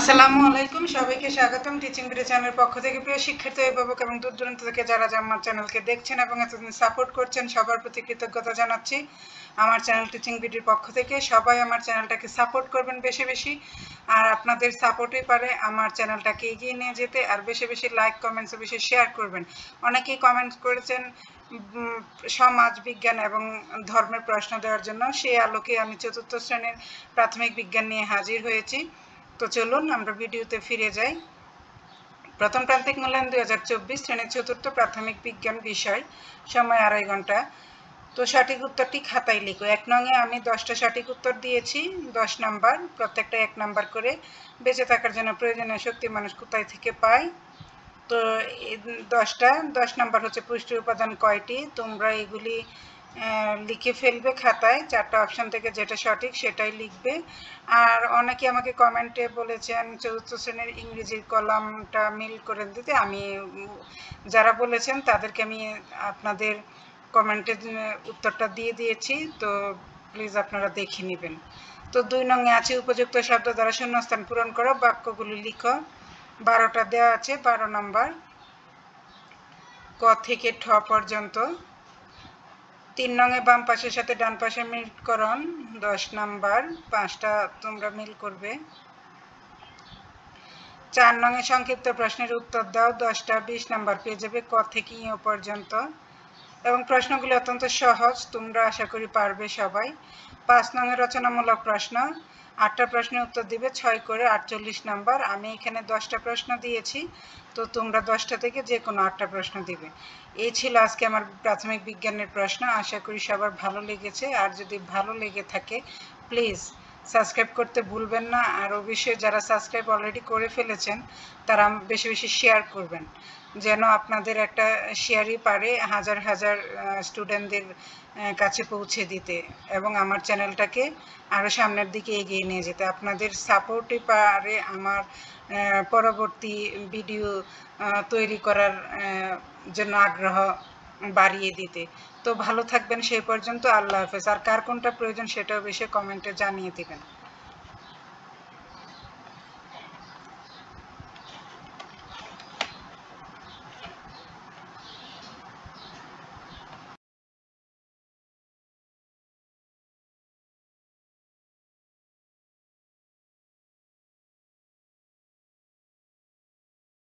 আসসালামু আলাইকুম, সবাইকে স্বাগতম টিচিং ভিডিও চ্যানেলের পক্ষ থেকে। প্রিয় শিক্ষার্থী অভিভাবক এবং দূর দূরান্ত থেকে যারা আমার চ্যানেলকে দেখছেন এবং এতদিন সাপোর্ট করছেন, সবার প্রতি কৃতজ্ঞতা জানাচ্ছি। আমার চ্যানেল টিচিং ভিডিওর পক্ষ থেকে সবাই আমার চ্যানেলটাকে সাপোর্ট করবেন বেশি বেশি। আর আপনাদের সাপোর্টই পারে আমার চ্যানেলটাকে এগিয়ে নিয়ে যেতে। আর বেশি বেশি লাইক, কমেন্টস বেশি শেয়ার করবেন। অনেকেই কমেন্টস করেছেন সমাজ বিজ্ঞান এবং ধর্মের প্রশ্ন দেওয়ার জন্য। সেই আলোকে আমি চতুর্থ শ্রেণীর প্রাথমিক বিজ্ঞান নিয়ে হাজির হয়েছি। তো চলুন আমরা ভিডিওতে ফিরে যাই। প্রথম প্রান্তিক মূল্যায়ন 2024, শ্রেণী চতুর্থ, প্রাথমিক বিজ্ঞান বিষয়, সময় 2.5 ঘন্টা। তো সঠিক উত্তরটি খাতায় লিখো। 1 নংয়ে আমি 10টা সঠিক উত্তর দিয়েছি, 10 নাম্বার, প্রত্যেকটা 1 নাম্বার করে। বেঁচে থাকার জন্য প্রয়োজনীয় শক্তি মানুষ কোথায় থেকে পায়? তো 10 নাম্বার হচ্ছে পুষ্টির উপাদান কয়টি? তোমরা এগুলি লিখে ফেলবে খাতায়, 4টা অপশন থেকে যেটা সঠিক সেটাই লিখবে। আর অনেকে আমাকে কমেন্টে বলেছেন চতুর্থ শ্রেণীর ইংরেজির কলামটা মিল করে দিতে। আমি যারা বলেছেন তাদেরকে আমি আপনাদের কমেন্টে উত্তরটা দিয়ে দিয়েছি, তো প্লিজ আপনারা দেখে নেবেন। তো 2 নংয়ে আছে উপযুক্ত শব্দ দ্বারা শূন্যস্থান পূরণ করো, বাক্যগুলি লিখো। 12টা দেওয়া আছে, 12 নাম্বার, ক থেকে ঠ পর্যন্ত। 3 নংয়ে বাম পাশের সাথে ডান পাশের মিলকরণ, 10 নাম্বার, 5টা তোমরা মিল করবে। 4 নংয়ে সংক্ষিপ্ত প্রশ্নের উত্তর দাও, 10টা, 20 নাম্বার পেয়ে যাবে ক থেকে ই পর্যন্ত। এবং প্রশ্নগুলি অত্যন্ত সহজ, তোমরা আশা করি পারবে সবাই। 5 নংয়ে রচনামূলক প্রশ্ন, 8টা প্রশ্নের উত্তর দিবে 6 করে, 48 নাম্বার। আমি এখানে 10টা প্রশ্ন দিয়েছি, তো তোমরা 10টা থেকে যে কোনো 8টা প্রশ্ন দিবে। এই ছিল আজকে আমার প্রাথমিক বিজ্ঞানের প্রশ্ন। আশা করি সবার ভালো লেগেছে। আর যদি ভালো লেগে থাকে প্লিজ সাবস্ক্রাইব করতে ভুলবেন না। আর অবশ্যই যারা সাবস্ক্রাইব অলরেডি করে ফেলেছেন তারা বেশি বেশি শেয়ার করবেন, যেন আপনাদের একটা শেয়ারই পারে হাজার হাজার স্টুডেন্টদের কাছে পৌঁছে দিতে এবং আমার চ্যানেলটাকে আরও সামনের দিকে এগিয়ে নিয়ে যেতে। আপনাদের সাপোর্টই পারে আমার পরবর্তী ভিডিও তৈরি করার জন্য আগ্রহ বাড়িয়ে দিতে। তো ভালো থাকবেন সেই পর্যন্ত। আল্লাহ হাফেজ। আর কার কোনটা প্রয়োজন সেটাও বেশি কমেন্টে জানিয়ে দেবেন।